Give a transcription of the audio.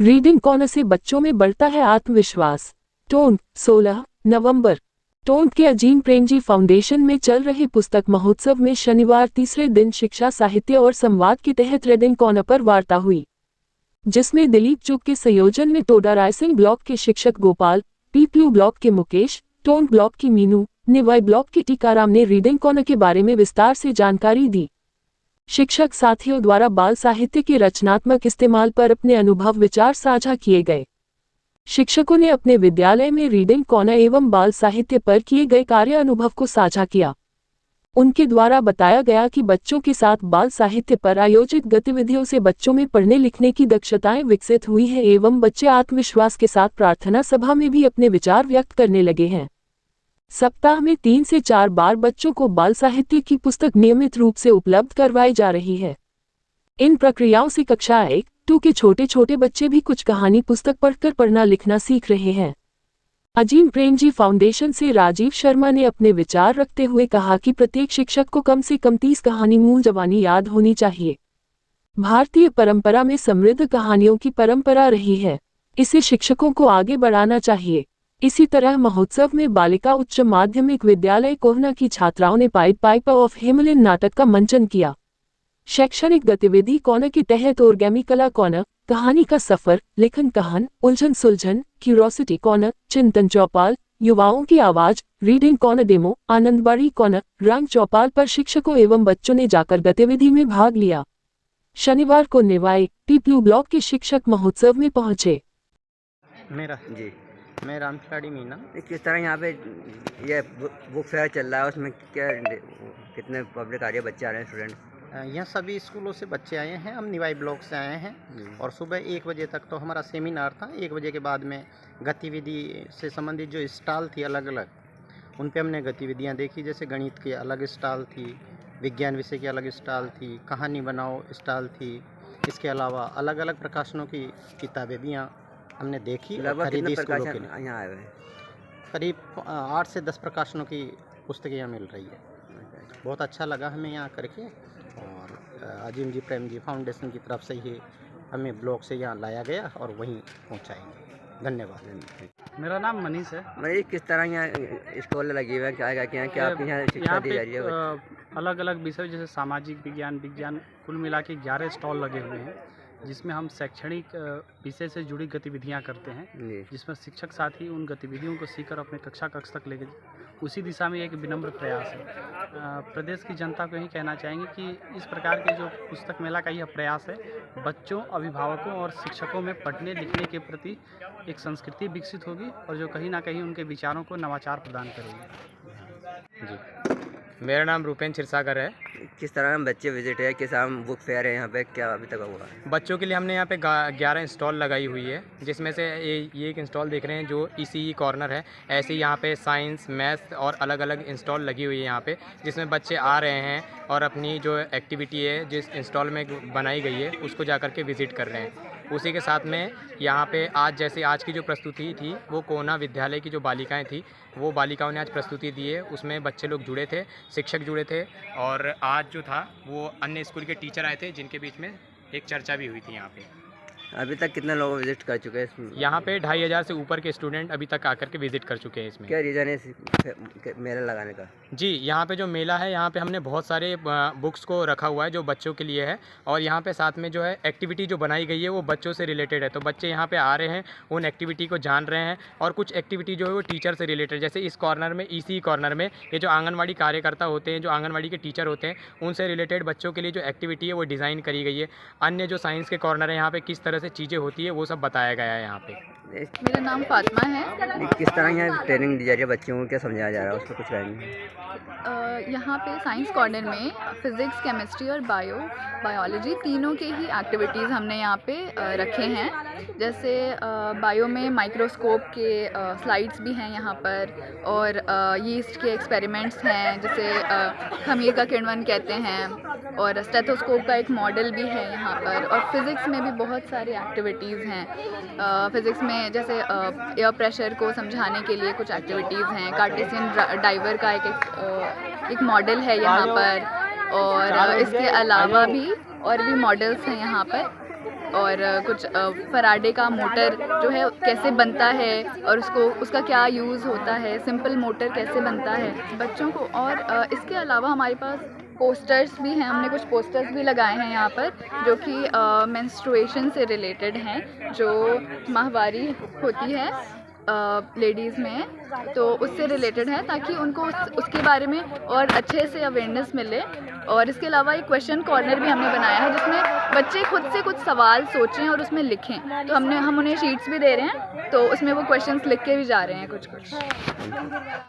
Reading corner से बच्चों में बढ़ता है आत्मविश्वास। टोंक 16 नवंबर। टोंक के अजीम प्रेमजी फाउंडेशन में चल रहे पुस्तक महोत्सव में शनिवार तीसरे दिन शिक्षा साहित्य और संवाद के तहत रीडिंग कॉर्नर पर वार्ता हुई, जिसमें दिलीप चुग के संयोजन में टोडा रायसिंह ब्लॉक के शिक्षक गोपाल, पीपलू ब्लॉक के मुकेश, टोंक ब्लॉक की मीनू, निवाई ब्लॉक के टीकाराम ने रीडिंग कॉर्नर के बारे में विस्तार से जानकारी दी। शिक्षक साथियों द्वारा बाल साहित्य के रचनात्मक इस्तेमाल पर अपने अनुभव विचार साझा किए गए। शिक्षकों ने अपने विद्यालय में रीडिंग कॉर्नर एवं बाल साहित्य पर किए गए कार्य अनुभव को साझा किया। उनके द्वारा बताया गया कि बच्चों के साथ बाल साहित्य पर आयोजित गतिविधियों से बच्चों में पढ़ने लिखने की दक्षताएं विकसित हुई हैं एवं बच्चे आत्मविश्वास के साथ प्रार्थना सभा में भी अपने विचार व्यक्त करने लगे हैं। सप्ताह में 3 से 4 बार बच्चों को बाल साहित्य की पुस्तक नियमित रूप से उपलब्ध करवाई जा रही है। इन प्रक्रियाओं से कक्षा 1-2 के छोटे छोटे बच्चे भी कुछ कहानी पुस्तक पढ़कर पढ़ना लिखना सीख रहे हैं। अजीम प्रेमजी फाउंडेशन से राजीव शर्मा ने अपने विचार रखते हुए कहा कि प्रत्येक शिक्षक को कम से कम 30 कहानी मूल जबानी याद होनी चाहिए। भारतीय परंपरा में समृद्ध कहानियों की परंपरा रही है, इसे शिक्षकों को आगे बढ़ाना चाहिए। इसी तरह महोत्सव में बालिका उच्च माध्यमिक विद्यालय कोहना की छात्राओं ने पाइप ऑफ हिमालयन नाटक का मंचन किया। शैक्षणिक गतिविधि कॉर्नर के तहत ओरगैमी कला कॉर्नर, कहानी का सफर, लेखन कहन, उलझन सुलझन, क्यूरोसिटी कॉर्नर, चिंतन चौपाल, युवाओं की आवाज, रीडिंग कॉर्नर डेमो, आनंदबाड़ी कॉर्नर, रंग चौपाल पर शिक्षकों एवं बच्चों ने जाकर गतिविधि में भाग लिया। शनिवार को निवाई पीपलू ब्लॉक के शिक्षक महोत्सव में पहुंचे। मैं राम खिलाड़ी मीना। किस तरह यहाँ पे ये बुक फेयर चल रहा है, उसमें क्या कितने पब्लिक आ रही है, बच्चे आ रहे हैं, स्टूडेंट? यहाँ सभी स्कूलों से बच्चे आए हैं। हम निवाई ब्लॉक से आए हैं और सुबह 1 बजे तक तो हमारा सेमिनार था। 1 बजे के बाद में गतिविधि से संबंधित जो स्टॉल थी अलग अलग, उन पे हमने गतिविधियाँ देखी। जैसे गणित की अलग स्टॉल थी, विज्ञान विषय की अलग स्टॉल थी, कहानी बनाओ स्टॉल थी। इसके अलावा अलग अलग प्रकाशनों की किताबें भी यहाँ हमने देखी और खरीदी स्कूलों के लिए। यहाँ आए हुए करीब 8 से 10 प्रकाशनों की पुस्तकें यहाँ मिल रही है। बहुत अच्छा लगा हमें यहाँ करके, और अजीम जी प्रेमजी फाउंडेशन की तरफ से ही हमें ब्लॉक से यहाँ लाया गया और वहीं पहुँचाएंगे। धन्यवाद। मेरा नाम मनीष है। भाई किस तरह यहाँ स्टॉल लगे हुए हैं, क्या आपके यहाँ शिक्षा दी जा रही है? अलग अलग विषय जैसे सामाजिक विज्ञान कुल मिला के 11 स्टॉल लगे हुए हैं, जिसमें हम शैक्षणिक विषय से जुड़ी गतिविधियां करते हैं, जिसमें शिक्षक साथी उन गतिविधियों को सीखकर अपने कक्षा कक्ष तक ले गए। उसी दिशा में एक विनम्र प्रयास है। प्रदेश की जनता को यही कहना चाहेंगे कि इस प्रकार के जो पुस्तक मेला का यह प्रयास है, बच्चों, अभिभावकों और शिक्षकों में पढ़ने लिखने के प्रति एक संस्कृति विकसित होगी और जो कहीं ना कहीं उनके विचारों को नवाचार प्रदान करेगी। जी, मेरा नाम रूपेन क्षीरसागर है। किस तरह बच्चे विजिट है, किस बुक फेयर है यहाँ पे, क्या अभी तक हुआ है? बच्चों के लिए हमने यहाँ पे 11 स्टॉल लगाई हुई है, जिसमें से ये एक इंस्टॉल देख रहे हैं जो ECE कॉर्नर है। ऐसे ही यहाँ पे साइंस, मैथ्स और अलग अलग इंस्टॉल लगी हुई है यहाँ पे, जिसमें बच्चे आ रहे हैं और अपनी जो एक्टिविटी है जिस इंस्टॉल में बनाई गई है उसको जा कर के विज़िट कर रहे हैं। उसी के साथ में यहाँ पे आज की जो प्रस्तुति थी वो कोहना विद्यालय की जो बालिकाएं थी, वो बालिकाओं ने आज प्रस्तुति दी है। उसमें बच्चे लोग जुड़े थे, शिक्षक जुड़े थे, और आज जो था वो अन्य स्कूल के टीचर आए थे, जिनके बीच में एक चर्चा भी हुई थी यहाँ पे। अभी तक कितने लोग विजिट कर चुके हैं इसमें? यहाँ पे 2500 से ऊपर के स्टूडेंट अभी तक आकर के विजिट कर चुके हैं इसमें। क्या रीज़न है मेला लगाने का? जी, यहाँ पे जो मेला है, यहाँ पे हमने बहुत सारे बुक्स को रखा हुआ है जो बच्चों के लिए है, और यहाँ पे साथ में जो है एक्टिविटी जो बनाई गई है वो बच्चों से रिलेटेड है। तो बच्चे यहाँ पे आ रहे हैं, उन एक्टिविटी को जान रहे हैं, और कुछ एक्टिविटी जो है वो टीचर से रिलेटेड, जैसे इस कॉर्नर में ECE कॉर्नर में ये जो आंगनवाड़ी कार्यकर्ता होते हैं, जो आंगनवाड़ी के टीचर होते हैं, उनसे रिलेटेड बच्चों के लिए जो एक्टिविटी है वो डिज़ाइन करी गई है। अन्य जो साइंस के कॉर्नर है, यहाँ पे किस तरह से चीज़ें होती है वो सब बताया गया है यहाँ पे। मेरा नाम फातिमा है। किस तरह यहाँ ट्रेनिंग दी जा रही है बच्चों को, क्या समझाया जा रहा है, उस पर कुछ कहेंगे? यहाँ पे साइंस कॉर्नर में फिज़िक्स, केमिस्ट्री और बायोलॉजी तीनों के ही एक्टिविटीज़ हमने यहाँ पे रखे हैं। जैसे बायो में माइक्रोस्कोप के स्लाइड्स भी हैं यहाँ पर, और यीस्ट के एक्सपेरिमेंट्स हैं जिसे खमीर का किण्वन कहते हैं, और स्टेथोस्कोप का एक मॉडल भी है यहाँ पर। और फिज़िक्स में भी बहुत सारी एक्टिविटीज़ हैं। फिज़िक्स में जैसे एयर प्रेशर को समझाने के लिए कुछ एक्टिविटीज़ हैं। कार्टेशियन डाइवर का एक मॉडल है यहाँ पर, और इसके अलावा भी और भी मॉडल्स हैं यहाँ पर, और कुछ फराडे का मोटर जो है कैसे बनता है और उसका क्या यूज़ होता है, सिंपल मोटर कैसे बनता है बच्चों को। और इसके अलावा हमारे पास पोस्टर्स भी हैं, हमने कुछ पोस्टर्स भी लगाए हैं यहाँ पर जो कि मेंस्ट्रुएशन से रिलेटेड हैं, जो माहवारी होती है लेडीज़ में, तो उससे रिलेटेड है ताकि उनको उसके बारे में और अच्छे से अवेयरनेस मिले। और इसके अलावा एक क्वेश्चन कॉर्नर भी हमने बनाया है जिसमें बच्चे खुद से कुछ सवाल सोचें और उसमें लिखें। तो हम उन्हें शीट्स भी दे रहे हैं, तो उसमें वो क्वेश्चंस लिख के भी जा रहे हैं कुछ।